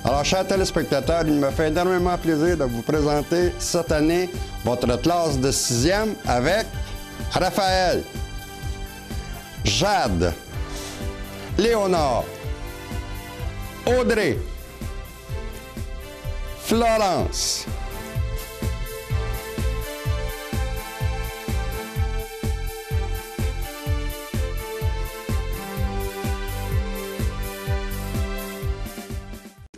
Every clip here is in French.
Alors, chers téléspectateurs, il me fait énormément plaisir de vous présenter cette année votre classe de 6e avec Raphaël, Jade, Léonard, Audrey, Florence,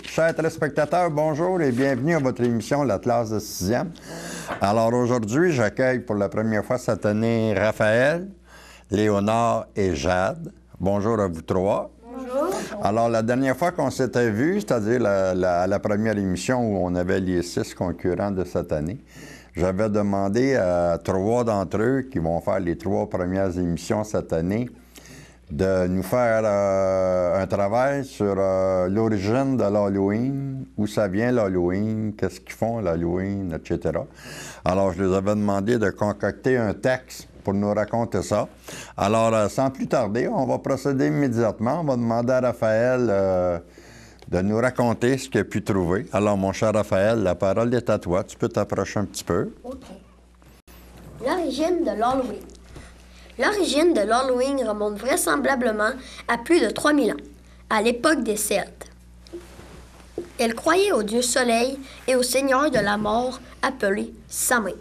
chers téléspectateurs, bonjour et bienvenue à votre émission La classe de 6e. Alors aujourd'hui, j'accueille pour la première fois cette année Raphaël, Léonard et Jade. Bonjour à vous trois. Bonjour. Alors la dernière fois qu'on s'était vus, c'est-à-dire la première émission où on avait les 6 concurrents de cette année, j'avais demandé à 3 d'entre eux qui vont faire les 3 premières émissions cette année de nous faire un travail sur l'origine de l'Halloween, où ça vient l'Halloween, qu'est-ce qu'ils font l'Halloween, etc. Alors, je les avais demandé de concocter un texte pour nous raconter ça. Alors, sans plus tarder, on va procéder immédiatement. On va demander à Raphaël de nous raconter ce qu'il a pu trouver. Alors, mon cher Raphaël, la parole est à toi. Tu peux t'approcher un petit peu. OK. L'origine de l'Halloween. L'origine de l'Halloween remonte vraisemblablement à plus de 3000 ans, à l'époque des Celtes. Elle croyait au dieu Soleil et au seigneur de la mort appelé Samhain.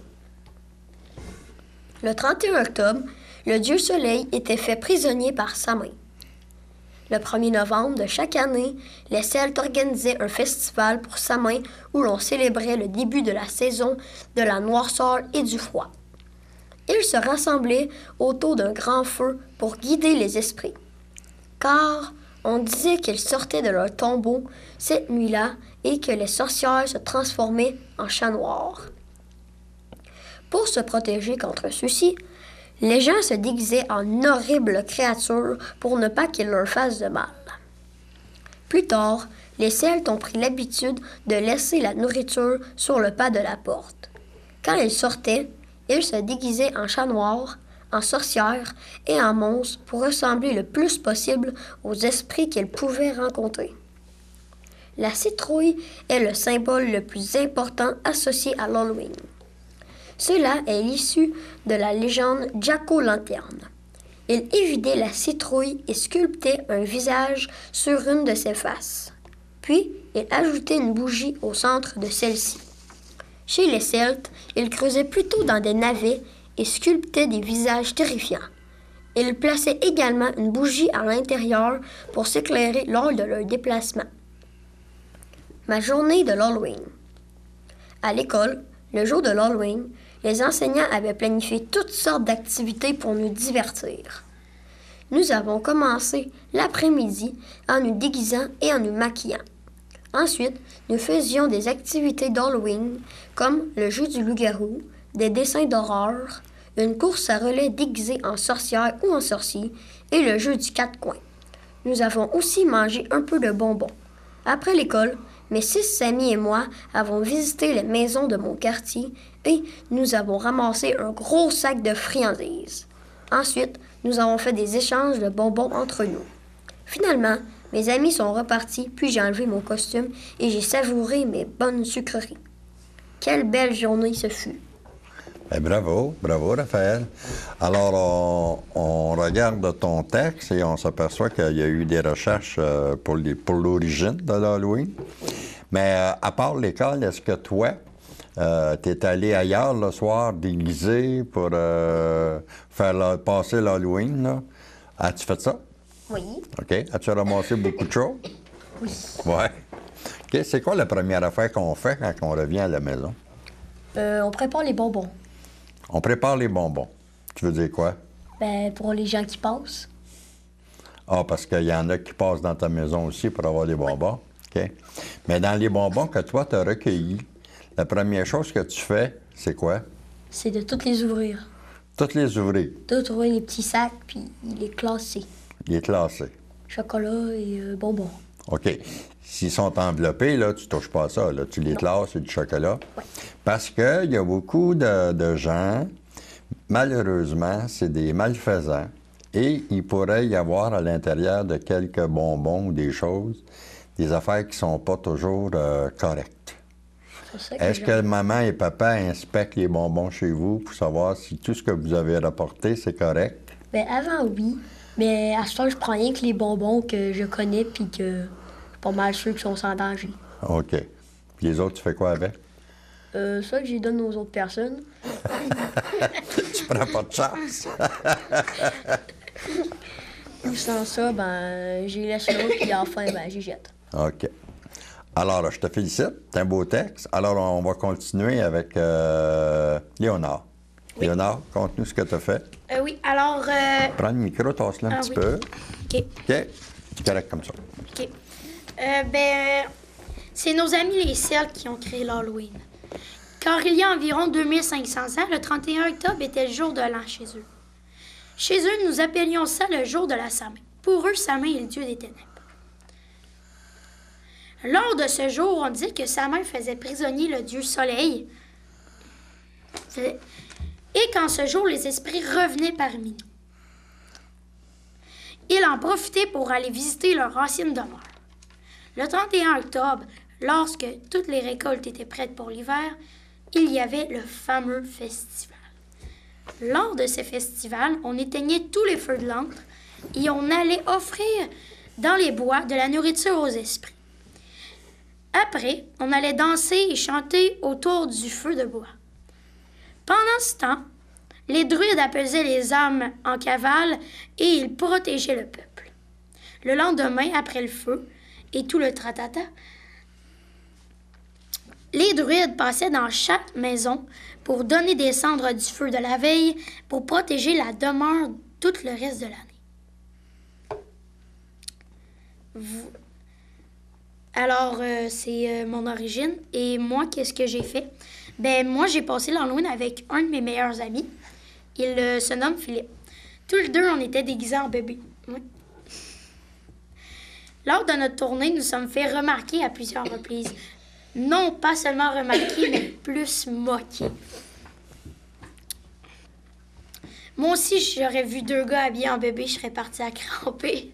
Le 31 octobre, le dieu Soleil était fait prisonnier par Samhain. Le 1er novembre de chaque année, les Celtes organisaient un festival pour Samhain où l'on célébrait le début de la saison de la noirceur et du froid. Ils se rassemblaient autour d'un grand feu pour guider les esprits, car on disait qu'ils sortaient de leur tombeau cette nuit-là et que les sorcières se transformaient en chats noirs. Pour se protéger contre ceux-ci, les gens se déguisaient en horribles créatures pour ne pas qu'ils leur fassent de mal. Plus tard, les Celtes ont pris l'habitude de laisser la nourriture sur le pas de la porte. Quand ils sortaient, ils se déguisaient en chats noirs, en sorcières et en monstres pour ressembler le plus possible aux esprits qu'ils pouvaient rencontrer. La citrouille est le symbole le plus important associé à l'Halloween. Cela est issu de la légende Jack-o'-lanterne. Il évidait la citrouille et sculptait un visage sur une de ses faces. Puis, il ajoutait une bougie au centre de celle-ci. Chez les Celtes, ils creusaient plutôt dans des navets et sculptaient des visages terrifiants. Ils plaçaient également une bougie à l'intérieur pour s'éclairer lors de leur déplacement. Ma journée de l'Halloween. À l'école, le jour de l'Halloween, les enseignants avaient planifié toutes sortes d'activités pour nous divertir. Nous avons commencé l'après-midi en nous déguisant et en nous maquillant. Ensuite, nous faisions des activités d'Halloween, comme le jeu du loup-garou, des dessins d'horreur, une course à relais déguisée en sorcière ou en sorcier, et le jeu du 4 coins. Nous avons aussi mangé un peu de bonbons. Après l'école, mes 6 amis et moi avons visité les maisons de mon quartier et nous avons ramassé un gros sac de friandises. Ensuite, nous avons fait des échanges de bonbons entre nous. Finalement, mes amis sont repartis, puis j'ai enlevé mon costume et j'ai savouré mes bonnes sucreries. Quelle belle journée ce fut! Eh, bravo, bravo Raphaël. Alors, on regarde ton texte et on s'aperçoit qu'il y a eu des recherches pour l'origine de l'Halloween. Mais à part l'école, est-ce que toi, tu es allé ailleurs le soir déguisé pour faire passer l'Halloween, là? As-tu fait ça? Oui. OK. As-tu ramassé beaucoup de choses? Oui. Ouais. OK. C'est quoi la première affaire qu'on fait quand on revient à la maison? On prépare les bonbons. On prépare les bonbons. Tu veux dire quoi? Ben, pour les gens qui passent. Ah, parce qu'il y en a qui passent dans ta maison aussi pour avoir des bonbons. OK. Mais dans les bonbons que toi, tu as recueillis, la première chose que tu fais, c'est quoi? C'est de toutes les ouvrir. Toutes les ouvrir. De trouver les petits sacs, puis les classer. Les classer. Chocolat et bonbons. OK. S'ils sont enveloppés, là, tu touches pas à ça. Là. Tu les classes, c'est du chocolat. Oui. Parce qu'il y a beaucoup de gens, malheureusement, c'est des malfaisants. Et il pourrait y avoir à l'intérieur de quelques bonbons ou des choses des affaires qui sont pas toujours correctes. C'est ça Est-ce que j'aime. maman et papa inspectent les bonbons chez vous pour savoir si tout ce que vous avez rapporté, c'est correct? Ben, avant, oui. Mais à ce temps, je prends rien que les bonbons que je connais puis que je suis pas mal sûr qu'ils sont sans danger. OK. Puis les autres, tu fais quoi avec? Ça que j'y donne aux autres personnes. Tu prends pas de chance. Ou sans ça, ben, j'y laisse là, puis enfin, ben, j'y jette. OK. Alors, je te félicite. C'est un beau texte. Alors, on va continuer avec Léonard. Oui. Léonard, conte-nous ce que tu as fait. Oui, alors... Prends le micro, tasse-le un petit oui. peu. OK. OK. C'est correct comme ça. OK. C'est nos amis les Celtes qui ont créé l'Halloween. Car il y a environ 2500 ans, le 31 octobre était le jour de l'an chez eux. Chez eux, nous appelions ça le jour de la Samhain. Pour eux, Samhain est le dieu des ténèbres. Lors de ce jour, on dit que Samhain faisait prisonnier le dieu Soleil. Et qu'en ce jour, les esprits revenaient parmi nous. Ils en profitaient pour aller visiter leur ancienne demeure. Le 31 octobre, lorsque toutes les récoltes étaient prêtes pour l'hiver, il y avait le fameux festival. Lors de ce festival, on éteignait tous les feux de l'antre et on allait offrir dans les bois de la nourriture aux esprits. Après, on allait danser et chanter autour du feu de bois. Pendant ce temps, les druides apaisaient les âmes en cavale et ils protégeaient le peuple. Le lendemain, après le feu et tout le tratata, les druides passaient dans chaque maison pour donner des cendres du feu de la veille pour protéger la demeure tout le reste de l'année. Alors, c'est mon origine. Et moi, qu'est-ce que j'ai fait? Ben, moi, j'ai passé l'Halloween avec un de mes meilleurs amis. Il se nomme Philippe. Tous les deux, on était déguisés en bébé. Oui. Lors de notre tournée, nous sommes fait remarquer à plusieurs reprises. Non, pas seulement remarquer, mais plus moquer. Moi aussi, j'aurais vu deux gars habillés en bébé, je serais partie à cramper.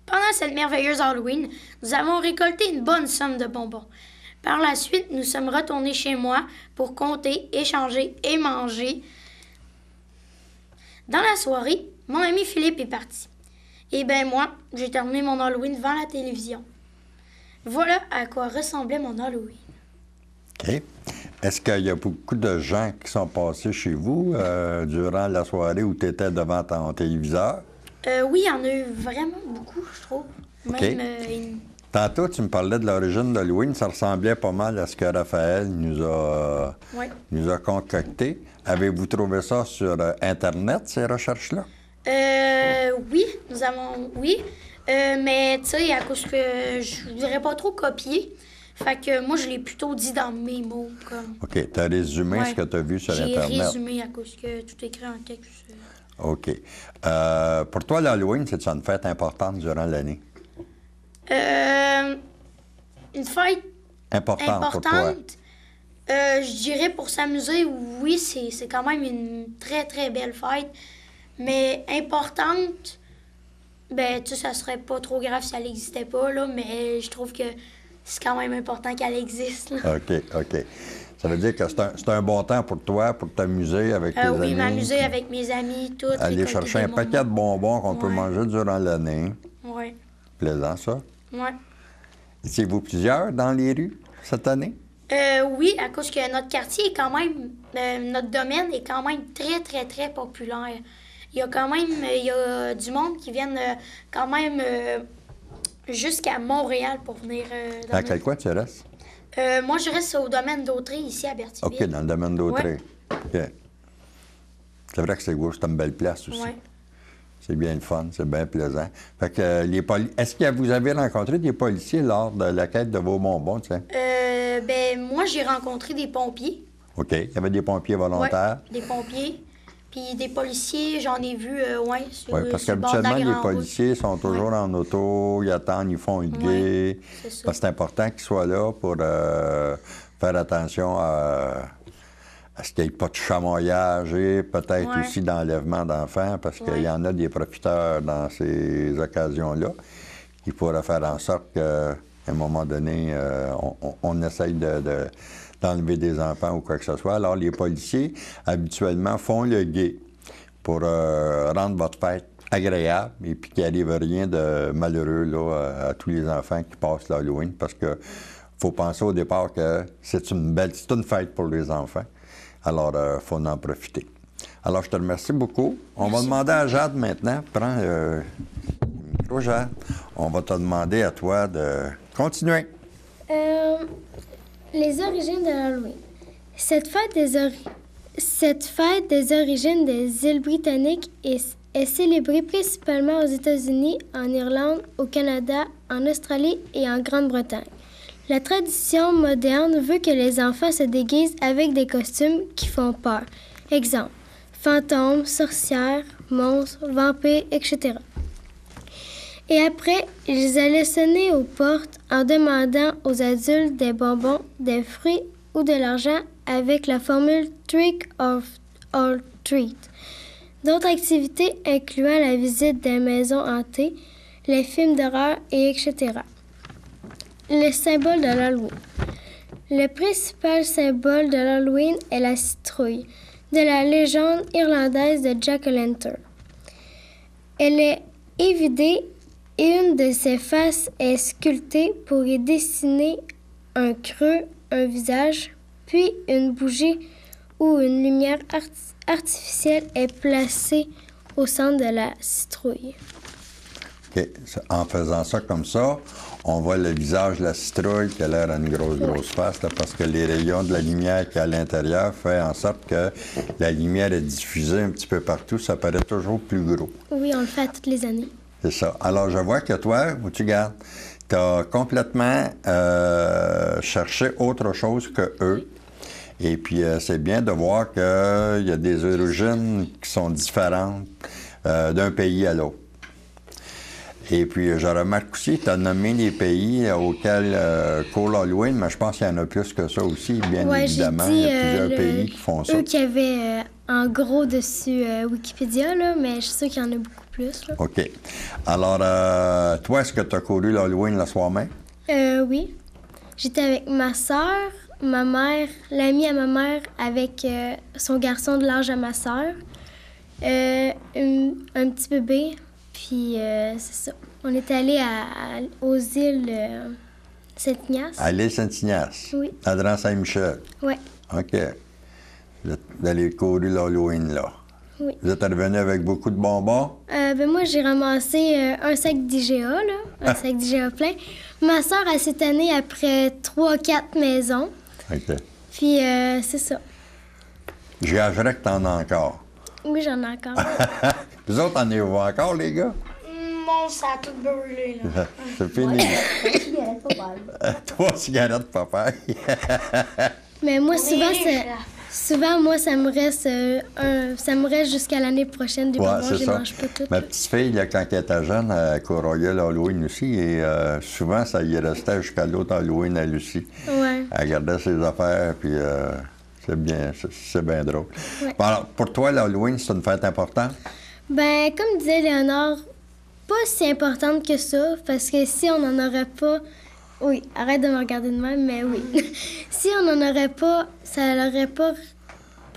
Pendant cette merveilleuse Halloween, nous avons récolté une bonne somme de bonbons. Par la suite, nous sommes retournés chez moi pour compter, échanger et manger. Dans la soirée, mon ami Philippe est parti. Et ben moi, j'ai terminé mon Halloween devant la télévision. Voilà à quoi ressemblait mon Halloween. OK. Est-ce qu'il y a beaucoup de gens qui sont passés chez vous durant la soirée où tu étais devant ton téléviseur? Oui, il y en a eu vraiment beaucoup, je trouve. Même, Tantôt, tu me parlais de l'origine d'Halloween. Ça ressemblait pas mal à ce que Raphaël nous a concocté. Avez-vous trouvé ça sur Internet, ces recherches-là? Oui, nous avons... Oui, mais tu sais, à cause que je voudrais pas trop copier, fait que moi, je l'ai plutôt dit dans mes mots. Comme... OK. Tu as résumé ce que tu as vu sur Internet. J'ai résumé à cause que tout est écrit en texte. OK. Pour toi, l'Halloween, c'est une fête importante durant l'année? Une fête importante pour toi? Je dirais pour s'amuser, oui, c'est quand même une très, très belle fête. Mais importante, ben, tu sais, ça serait pas trop grave si elle n'existait pas, là, mais je trouve que c'est quand même important qu'elle existe. Là. OK. Ça veut dire que c'est un bon temps pour toi, pour t'amuser avec tes amis? Oui, m'amuser avec mes amis, tout. Aller chercher un paquet de bonbons qu'on peut manger durant l'année. Oui. Plaisant, ça? Oui. Étiez-vous plusieurs dans les rues cette année? Oui, à cause que notre quartier est quand même... notre domaine est quand même très, très, très populaire. Il y a quand même... Il y a du monde qui viennent quand même jusqu'à Montréal pour venir... À quel coin tu restes? Moi, je reste au domaine d'Autrey, ici, à Berthierville. OK, dans le domaine d'Autrey. Ouais. OK. C'est vrai que c'est une belle place aussi. Oui. C'est bien le fun, c'est bien plaisant. Fait que est-ce que vous avez rencontré des policiers lors de la quête de vos bonbons, tu sais? Ben, moi, j'ai rencontré des pompiers. OK. Il y avait des pompiers volontaires? Oui, des pompiers. Puis des policiers, j'en ai vu, sur, Oui, parce sur le bord de la qu'habituellement, les Grande Route. policiers sont toujours en auto, ils attendent, ils font une guet. C'est ça. Parce que c'est important qu'ils soient là pour faire attention à à ce qu'il n'y ait pas de chamoyage et peut-être Ouais. aussi d'enlèvement d'enfants, parce qu'il y en a des profiteurs dans ces occasions-là qui pourraient faire en sorte qu'à un moment donné, on essaye d'enlever des enfants ou quoi que ce soit. Alors, les policiers, habituellement, font le guet pour rendre votre fête agréable et puis qu'il n'arrive rien de malheureux là, à tous les enfants qui passent l'Halloween, parce que faut penser au départ que c'est une fête pour les enfants. Alors, il faut en profiter. Alors, je te remercie beaucoup. On va demander à Jade maintenant. Prends le micro, Jade. On va te demander à toi de continuer. Les origines de l'Halloween. Cette fête des origines des îles britanniques est célébrée principalement aux États-Unis, en Irlande, au Canada, en Australie et en Grande-Bretagne. La tradition moderne veut que les enfants se déguisent avec des costumes qui font peur. Exemple, fantômes, sorcières, monstres, vampires, etc. Et après, ils allaient sonner aux portes en demandant aux adultes des bonbons, des fruits ou de l'argent avec la formule « trick or treat ». D'autres activités incluant la visite des maisons hantées, les films d'horreur et etc. Le symbole de l'Halloween. Le principal symbole de l'Halloween est la citrouille, de la légende irlandaise de Jack-o'-lantern. Elle est évidée et une de ses faces est sculptée pour y dessiner un creux, un visage, puis une bougie ou une lumière artificielle est placée au centre de la citrouille. OK. En faisant ça comme ça, on voit le visage de la citrouille qui a l'air à une grosse face, là, parce que les rayons de la lumière qu'il y a à l'intérieur font en sorte que la lumière est diffusée un petit peu partout. Ça paraît toujours plus gros. Oui, on le fait toutes les années. C'est ça. Alors, je vois que toi, où tu gardes, tu as complètement cherché autre chose que eux. Et puis, c'est bien de voir qu'il y a des origines qui sont différentes d'un pays à l'autre. Et puis, je remarque aussi, tu as nommé les pays auxquels court l'Halloween, mais je pense qu'il y en a plus que ça aussi, bien évidemment. J'ai dit, il y a plusieurs pays qui font ça. Eux qui avaient en gros dessus Wikipédia, là, mais je suis sûre qu'il y en a beaucoup plus. Là. OK. Alors, toi, est-ce que tu as couru l'Halloween le soir même? Oui. J'étais avec ma soeur, ma mère, l'ami à ma mère avec son garçon de l'âge à ma soeur, un petit bébé, puis c'est ça. On est allé aux îles Saint-Ignace. À l'île Saint-Ignace? Oui. À Saint-Michel? Oui. OK. Vous allez courir l'Halloween, là. Oui. Vous êtes revenu avec beaucoup de bonbons? Moi, j'ai ramassé un sac d'IGA, là, un sac d'IGA plein. Ma soeur, cette année, après 3-4 maisons. OK. Puis, c'est ça. J'imagine que t'en as encore. Oui, j'en ai encore. Vous autres, en avez-vous encore, les gars? Mon ça a tout brûlé, là. C'est fini. 3 cigarettes, papa. Mais moi, On est riche, là. souvent, moi, ça me reste jusqu'à l'année prochaine des bonbons. Je les mange pas toutes. Ma petite fille, là, quand elle était jeune, elle courait l'Halloween aussi. Et souvent, ça y restait jusqu'à l'autre Halloween, elle aussi. Ouais. Elle gardait ses affaires, puis c'est bien drôle. Ouais. Bon, alors, pour toi, l'Halloween, c'est une fête importante? Ben, comme disait Léonard, pas si importante que ça, parce que si on n'en aurait pas... Oui, arrête de me regarder de même, mais oui. Si on n'en aurait pas, ça n'aurait pas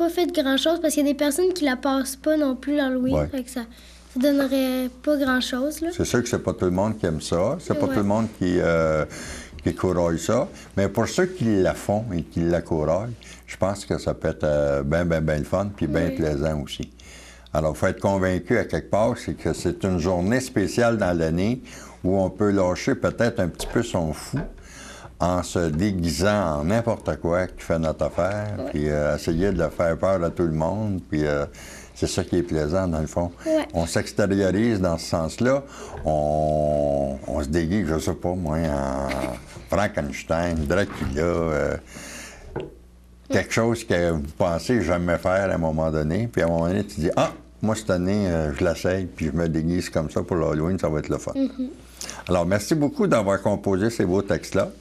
fait grand-chose, parce qu'il y a des personnes qui la passent pas non plus l'Halloween, Ouais. fait que ça donnerait pas grand-chose, là. C'est sûr que c'est pas tout le monde qui aime ça. C'est pas Ouais. tout le monde qui couraille ça. Mais pour ceux qui la font et qui la couraillent, je pense que ça peut être bien le fun puis bien Oui. plaisant aussi. Alors, il faut être convaincu à quelque part, c'est que c'est une journée spéciale dans l'année où on peut lâcher peut-être un petit peu son fou en se déguisant en n'importe quoi qui fait notre affaire, puis essayer de faire peur à tout le monde, puis c'est ça qui est plaisant, dans le fond. Ouais. On s'extériorise dans ce sens-là. On se déguise, je sais pas, moi, en Frankenstein, Dracula, quelque chose que vous pensez jamais faire à un moment donné, puis à un moment donné, tu dis « Ah, moi, cette année, je l'essaye, puis je me déguise comme ça pour l'Halloween, ça va être le fun. Alors, merci beaucoup d'avoir composé ces beaux textes-là.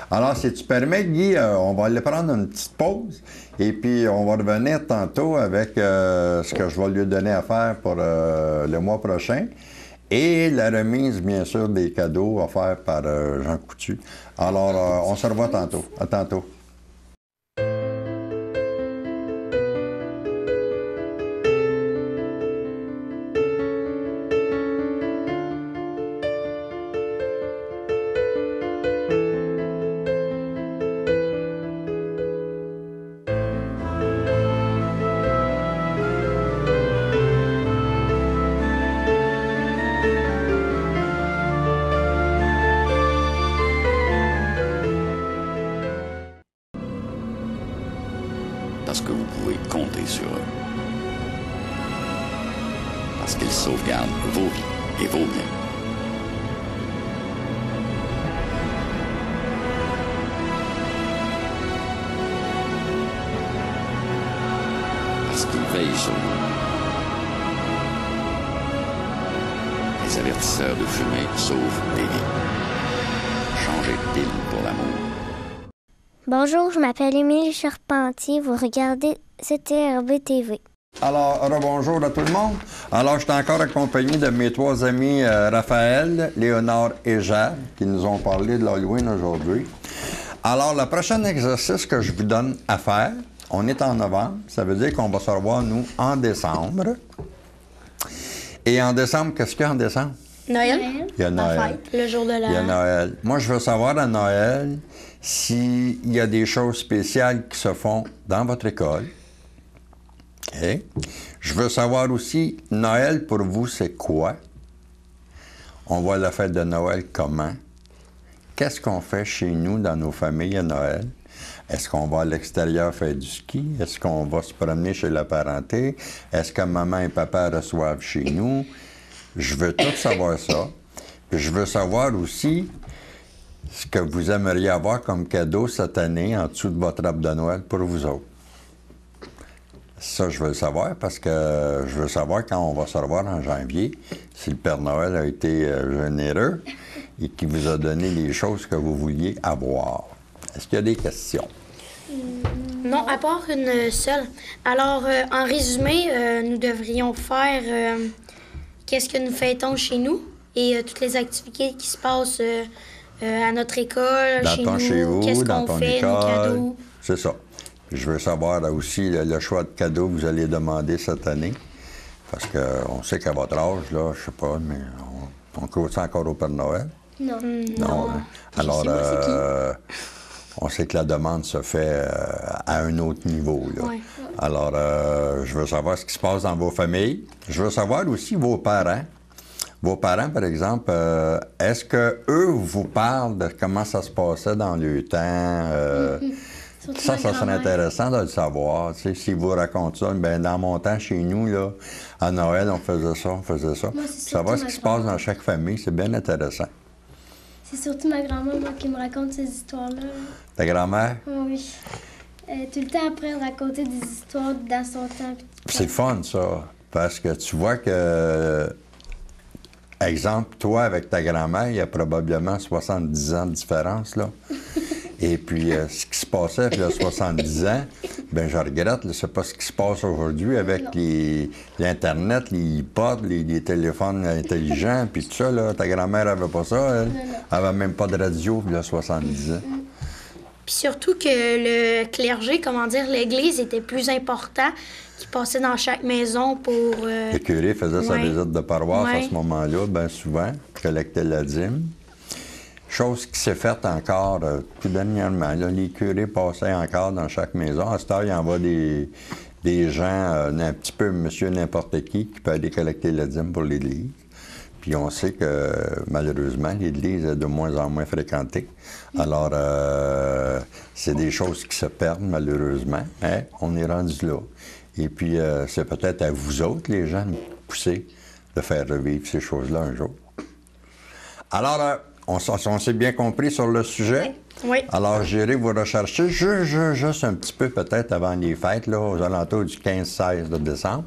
Alors, si tu permets, Guy, on va aller prendre une petite pause et puis on va revenir tantôt avec ce que je vais lui donner à faire pour le mois prochain et la remise, bien sûr, des cadeaux offerts par Jean Coutu. Alors, on se revoit tantôt. À tantôt. Parce que vous pouvez compter sur eux. Parce qu'ils sauvegardent vos vies et vos biens. Parce qu'ils veillent sur vous. Les avertisseurs de fumée sauvent des vies. Changez de pile pour l'amour. Bonjour, je m'appelle Émilie Charpentier. Vous regardez CTRB TV. Alors, rebonjour à tout le monde. Alors, je suis encore accompagné de mes 3 amis Raphaël, Léonard et Jade, qui nous ont parlé de l'Halloween aujourd'hui. Alors, le prochain exercice que je vous donne à faire, on est en novembre, ça veut dire qu'on va se revoir, nous, en décembre. Et en décembre, qu'est-ce qu'il y a en décembre? Noël. Il y a Noël. La fête, le jour de la... Il y a Noël. Moi, je veux savoir à Noël s'il y a des choses spéciales qui se font dans votre école. OK? Je veux savoir aussi, Noël, pour vous, c'est quoi? On voit la fête de Noël comment? Qu'est-ce qu'on fait chez nous, dans nos familles à Noël? Est-ce qu'on va à l'extérieur faire du ski? Est-ce qu'on va se promener chez la parenté? Est-ce que maman et papa reçoivent chez nous? Je veux tout savoir ça. Puis je veux savoir aussi ce que vous aimeriez avoir comme cadeau cette année en dessous de votre arbre de Noël pour vous autres. Ça, je veux le savoir parce que je veux savoir quand on va se revoir en janvier si le Père Noël a été généreux et qu'il vous a donné les choses que vous vouliez avoir. Est-ce qu'il y a des questions? Non, à part une seule. Alors, en résumé, nous devrions faire qu'est-ce que nous fêtons chez nous et toutes les activités qui se passent à notre école, chez nous, qu'est-ce qu'on fait, nos cadeaux. C'est ça. Je veux savoir aussi le choix de cadeaux que vous allez demander cette année. Parce qu'on sait qu'à votre âge, là, je sais pas, mais on croit ça encore au Père Noël? Non. Non. Hein? Alors, on sait que la demande se fait à un autre niveau. Là. Ouais. Alors, je veux savoir ce qui se passe dans vos familles. Je veux savoir aussi vos parents. Vos parents, par exemple, est-ce qu'eux vous parlent de comment ça se passait dans le temps? Ça serait intéressant de le savoir. Tu sais, si vous racontez ça, bien, dans mon temps, chez nous, là, à Noël, on faisait ça, on faisait ça. Moi, Savoir ce qui se passe dans chaque famille, c'est bien intéressant. C'est surtout ma grand-mère, moi, qui me raconte ces histoires-là. Ta grand-mère? Oui. Tout le temps après, elle racontait des histoires dans son temps. C'est le fun, ça. Parce que tu vois que, exemple, toi, avec ta grand-mère, il y a probablement 70 ans de différence, là. Et puis, ce qui se passait il y a 70 ans, bien, je regrette, c'est pas ce qui se passe aujourd'hui avec l'Internet, les iPods, les téléphones intelligents, puis tout ça, là. Ta grand-mère n'avait pas ça, elle. Elle n'avait même pas de radio il y a 70 ans. Puis surtout que le clergé, comment dire, l'Église était plus important, qui passait dans chaque maison pour... Le curé faisait sa visite de paroisse à ce moment-là, bien souvent, collectait la dîme. Chose qui s'est faite encore tout dernièrement. Là, les curés passaient encore dans chaque maison. À cette heure, il y en a des gens, un petit peu monsieur n'importe qui peut aller collecter la dîme pour l'Église. Puis on sait que, malheureusement, l'Église est de moins en moins fréquentée. Alors, c'est des choses qui se perdent, malheureusement, mais on est rendu là. Et puis, c'est peut-être à vous autres, les gens, de pousser, de faire revivre ces choses-là un jour. Alors, on s'est bien compris sur le sujet. Oui. Alors, j'irai vous rechercher juste un petit peu, peut-être, avant les fêtes, là, aux alentours du 15-16 de décembre.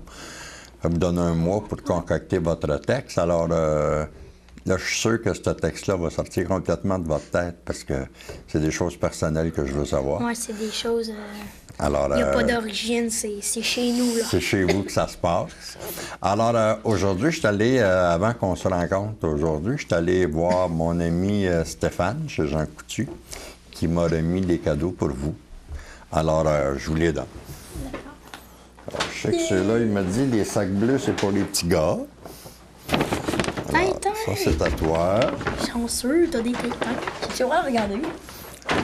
Ça vous donne un mois pour concocter votre texte. Alors, Là, je suis sûr que ce texte-là va sortir complètement de votre tête parce que c'est des choses personnelles que je veux savoir. Ouais, c'est des choses... Alors, il n'y a pas d'origine, c'est chez nous, là. c'est chez vous que ça se passe. Alors, aujourd'hui, je suis allé, avant qu'on se rencontre aujourd'hui, je suis allé voir mon ami Stéphane, chez Jean Coutu, qui m'a remis des cadeaux pour vous. Alors, je vous les donne. Alors, je sais que ceux-là, il m'a dit, les sacs bleus, c'est pour les petits gars. Alors, ça, c'est à toi. Chanceux, t'as des tétins. Tu vas regarder.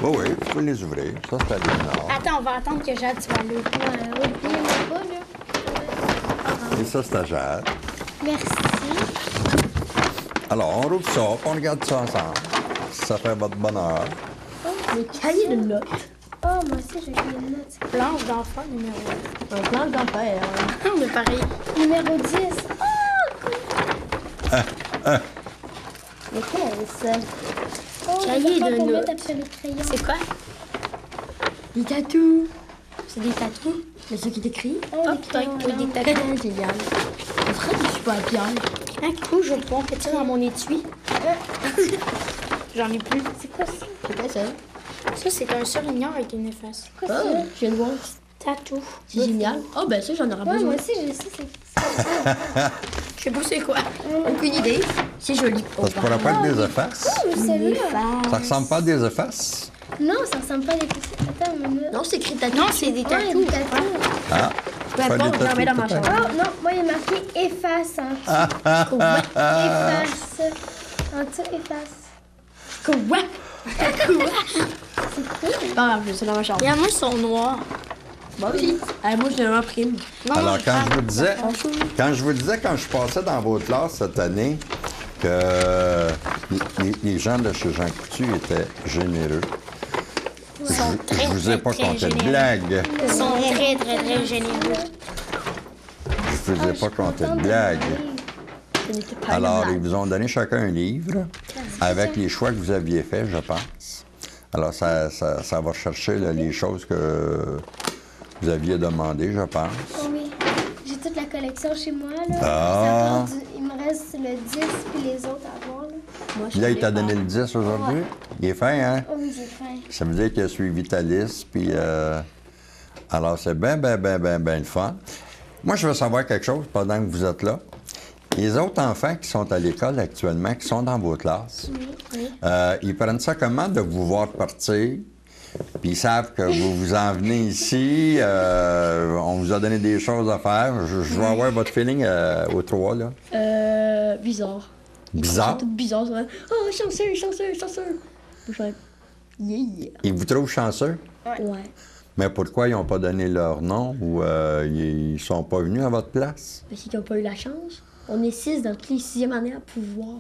Oui, oui, tu peux les ouvrir. Ça, c'est à Léonard. Attends, on va attendre que Jade soit là. Oubliez-moi pas, là. Et ça, c'est à Jade. Merci. Alors, on rouvre ça, puis on regarde ça ensemble. Si ça fait votre bonheur. Le cahier de notes. Oh, moi aussi, j'ai fait une note. Planche d'enfant numéro Un plan d'enfer. 1. On est pareil. Numéro 10. Mais qu'est-ce que Oh, Cahier je sais pas de combien notes. t'as fait les crayons. C'est quoi? Des tatous. C'est des tatous. Mais ce qui est écrit. Oh, Oh les putain, crayons, oui, des non. tatous. Génial. On ferait du super bien. Un coup, je vais pouvoir mettre ça dans mon étui. J'en ai plus. C'est quoi ça? C'est quoi ça? Ça, c'est un surligneur avec une efface. C'est quoi Ah, ça? je viens de voir. Tatou. C'est génial. Oh, ben ça, j'en aurais Ouais, besoin. moi aussi, j'ai ça. C'est Je sais pas c'est quoi. Aucune idée. C'est joli. Ça se pourrait pas être des effaces? cool, celle-là. Ça ressemble pas à des effaces? Non, ça ressemble pas à des cousins. Attends une minute. Non, c'est écrit tatou. Non, c'est des Ouais, tatous. des tatous. Ah, Peu importe, des je vais remettre dans ma tatous, chambre. Oh, non, moi, il est marqué efface en dessous. Efface. En dessous, efface. Quoi? Ah, je suis dans ma chambre. Et à moi, ils sont noirs. Moi aussi. Moi, je l'imprime. Non, Alors, je quand prends- je vous disais, quand je passais dans votre classe cette année, que les gens de chez Jean Coutu étaient généreux. Ils sont très, Je vous ai très, pas très compté de généreux. blagues. Ils sont très, très, très généreux. Je vous ai pas compté de blagues. Ce n'était pas Alors, une ils vous ont donné chacun un livre avec les choix que vous aviez faits, je pense. Alors, ça va chercher là, les choses que vous aviez demandées, je pense. Oh oui. J'ai toute la collection chez moi, là. Ah. Il me reste le 10 puis les autres à voir, là. Moi, Puis là, il t'a donné le 10 aujourd'hui. Il est fin, hein? Oh oui, j'ai faim. Ça veut dire qu'il a suivi ta liste, puis... Alors, c'est bien le fun. Moi, je veux savoir quelque chose pendant que vous êtes là. Les autres enfants qui sont à l'école actuellement, qui sont dans vos classes, ils prennent ça comment de vous voir partir, puis ils savent que vous vous en venez ici, on vous a donné des choses à faire. Je veux avoir votre feeling aux trois, là. Bizarre. Bizarre? C'est tout bizarre, ça. Oh, chanceux, chanceux, chanceux. Je fais, yeah. Ils vous trouvent chanceux? Ouais. Mais pourquoi ils n'ont pas donné leur nom ou ils sont pas venus à votre place? Parce qu'ils n'ont pas eu la chance. On est 6 dans toutes les 6e années à pouvoir.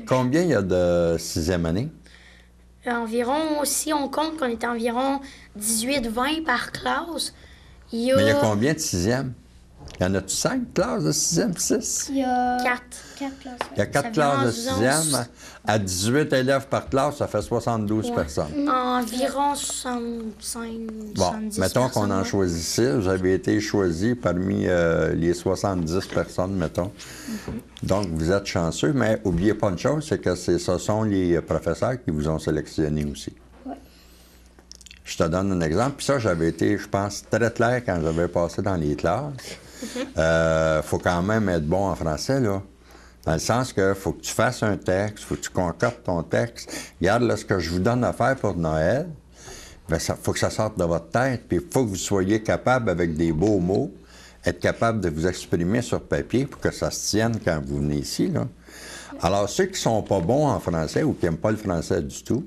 Combien il y a de 6e année? Environ, si on compte qu'on est environ 18-20 par classe, il y Mais il y a a combien de 6e? Il y en a-tu 5 classes de 6e, 6? Il y a 4. 4 classes. Il y a 4 Ça classes de fait 6e. À 18 élèves par classe, ça fait 72 personnes. Environ 65, Bon, 70 mettons qu'on personnes, en ouais. choisit 6. Vous avez été choisi parmi les 70 personnes, mettons. Donc, vous êtes chanceux, mais n'oubliez pas une chose, c'est que ce sont les professeurs qui vous ont sélectionné aussi. Ouais. Je te donne un exemple. Puis ça, j'avais été, je pense, très clair quand j'avais passé dans les classes. Faut quand même être bon en français, là. Dans le sens que faut que tu fasses un texte, faut que tu concoctes ton texte. Regarde, là, ce que je vous donne à faire pour Noël, bien, faut que ça sorte de votre tête. Puis il faut que vous soyez capable, avec des beaux mots, être capable de vous exprimer sur papier pour que ça se tienne quand vous venez ici, là. Alors, ceux qui sont pas bons en français ou qui n'aiment pas le français du tout,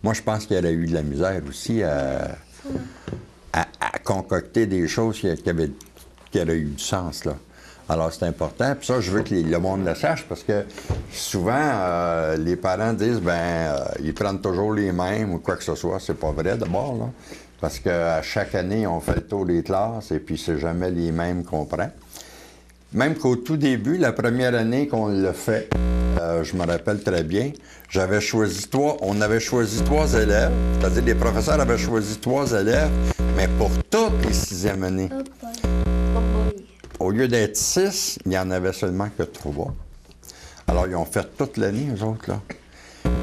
moi, je pense qu'il y aurait eu de la misère aussi à concocter des choses qui auraient eu du sens, là. Alors, c'est important. Puis ça, je veux que le monde le sache parce que souvent, les parents disent, ils prennent toujours les mêmes ou quoi que ce soit. C'est pas vrai, d'abord, là. Parce qu'à chaque année, on fait le tour des classes et puis c'est jamais les mêmes qu'on prend. Même qu'au tout début, la première année qu'on l'a fait, je me rappelle très bien, on avait choisi 3 élèves, c'est-à-dire les professeurs avaient choisi 3 élèves, mais pour toutes les 6e années. Oh boy. Oh boy. Au lieu d'être 6, il n'y en avait seulement que 3. Alors, ils ont fait toute l'année, eux autres, là.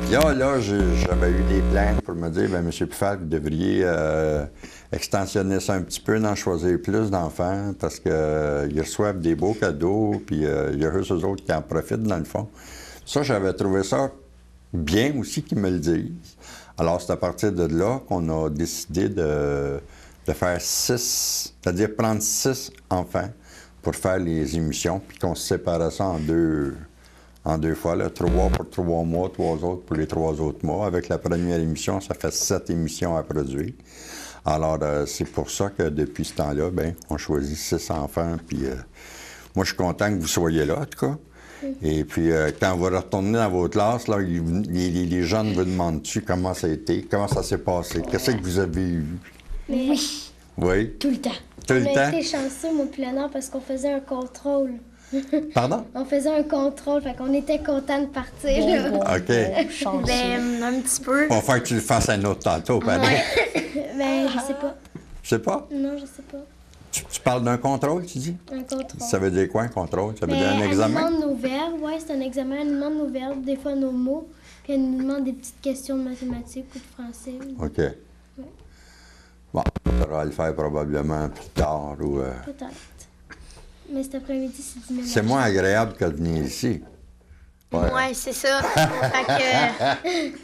Puis là, j'avais eu des plaintes pour me dire, bien, M. Pfeiffer, vous devriez extensionner ça un petit peu, d'en choisir plus d'enfants, parce qu'ils reçoivent des beaux cadeaux, puis il y a eux autres qui en profitent, dans le fond. Ça, j'avais trouvé ça bien aussi qu'ils me le disent. Alors, c'est à partir de là qu'on a décidé de faire 6, c'est-à-dire prendre 6 enfants pour faire les émissions, puis qu'on se séparait ça en deux fois, là, 3 pour 3 mois, 3 autres pour les 3 autres mois. Avec la première émission, ça fait 7 émissions à produire. Alors, c'est pour ça que depuis ce temps-là, bien, on choisit 6 enfants, puis moi, je suis content que vous soyez là, en tout cas. Et puis, quand vous retournez dans vos classes, là, les jeunes vous demandent-tu comment ça a été, comment ça s'est passé, qu'est-ce que vous avez eu? Oui. Oui? Tout le temps. Tout le On a temps? été chanceux, moi puis Léonard, parce qu'on faisait un contrôle. Pardon? On faisait un contrôle, fait qu'on était contents de partir, là. OK. Chanceux. Ben, un petit peu. On va faire que tu le fasses un autre tantôt, pareil. Ben, je sais pas. Je sais pas. Non, je sais pas. Tu parles d'un contrôle, tu dis? Un contrôle. Ça veut dire quoi, un contrôle? Ça veut Ben, dire un elle examen? nous demande nos verbes, ouais, c'est un examen. Elle nous demande nos verbes, des fois nos mots, puis elle nous demande des petites questions de mathématiques ou de français. OK. Bon, tu auras à le faire probablement plus tard ou... Peut-être. Mais cet après-midi, c'est du ménage. C'est moins agréable que de venir ici. Ouais, c'est ça. Fait que.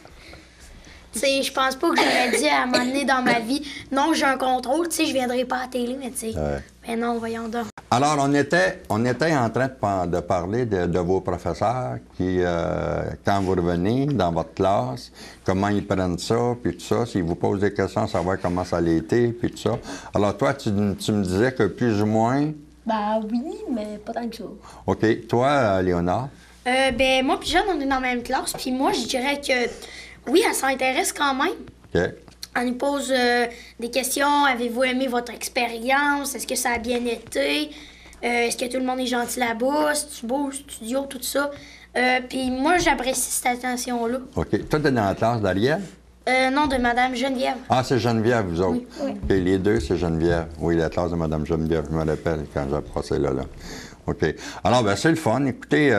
Tu sais, je pense pas que j'aurais dit à un moment donné dans ma vie, non, j'ai un contrôle, tu sais, je viendrai pas à la télé, mais tu sais. Ouais. Mais non, voyons donc. Alors, on était en train de parler de vos professeurs qui, quand vous revenez dans votre classe, comment ils prennent ça, puis tout ça, s'ils vous posent des questions, savoir comment ça a été, puis tout ça. Alors, toi, tu me disais que plus ou moins... Bah oui, mais pas tant que ça. OK. Toi, Léonard? Ben, moi puis Jeanne, on est dans la même classe, puis moi, je dirais que oui, elle s'intéresse quand même. OK. Elle nous pose des questions. Avez-vous aimé votre expérience? Est-ce que ça a bien été? Est-ce que tout le monde est gentil là-bas? C'est-tu beau, au studio, tout ça? Puis moi, j'apprécie cette attention-là. OK. Toi, t'es dans la classe d'Ariel? Non, de Madame Geneviève. Ah, c'est Geneviève, vous autres? Oui. OK, les deux, c'est Geneviève. Oui, la classe de Mme Geneviève, je me rappelle quand j'ai passé là. OK. Alors, bien, c'est le fun. Écoutez,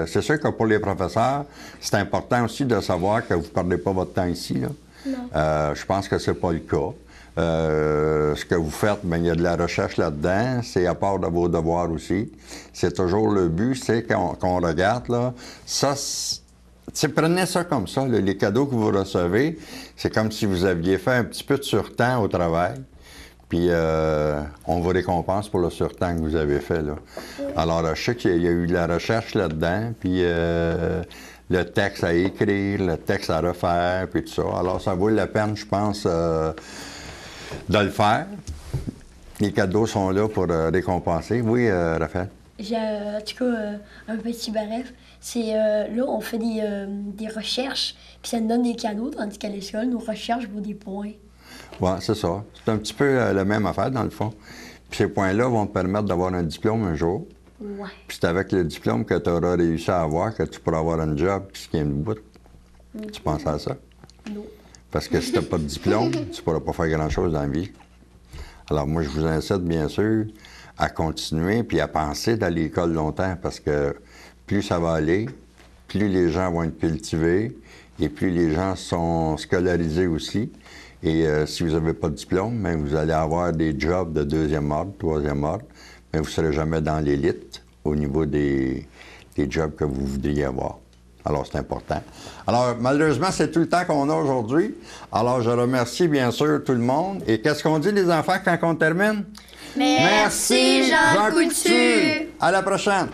c'est sûr que pour les professeurs, c'est important aussi de savoir que vous ne perdez pas votre temps ici, là. Non. Je pense que c'est pas le cas. Ce que vous faites, bien, il y a de la recherche là-dedans. C'est à part de vos devoirs aussi. C'est toujours le but, c'est qu'on regarde, là. Ça, prenez ça comme ça, là. Les cadeaux que vous recevez, c'est comme si vous aviez fait un petit peu de surtemps au travail. Puis on vous récompense pour le surtemps que vous avez fait, là. Alors, je sais qu'il y a eu de la recherche là-dedans, puis le texte à écrire, le texte à refaire, puis tout ça. Alors, ça vaut la peine, je pense, de le faire. Les cadeaux sont là pour récompenser. Oui, Raphaël? J'ai en tout cas un petit bref. C'est là, on fait des recherches, puis ça nous donne des cadeaux, tandis qu'à l'école, nos recherches vaut des points. Oui, c'est ça. C'est un petit peu la même affaire, dans le fond. Puis ces points-là vont te permettre d'avoir un diplôme un jour. Ouais. Puis c'est avec le diplôme que tu auras réussi à avoir que tu pourras avoir un job qui se tient debout. Tu penses à ça? Non. Parce que si tu n'as pas de diplôme, tu ne pourras pas faire grand-chose dans la vie. Alors moi, je vous incite, bien sûr, à continuer puis à penser d'aller à l'école longtemps parce que plus ça va aller, plus les gens vont être cultivés et plus les gens sont scolarisés aussi. Et si vous n'avez pas de diplôme, bien, vous allez avoir des jobs de 2e ordre, 3e ordre, mais vous ne serez jamais dans l'élite au niveau des jobs que vous voudriez avoir. Alors, c'est important. Alors, malheureusement, c'est tout le temps qu'on a aujourd'hui. Alors, je remercie bien sûr tout le monde. Et qu'est-ce qu'on dit, les enfants, quand on termine? Merci, Jean Coutu! À la prochaine!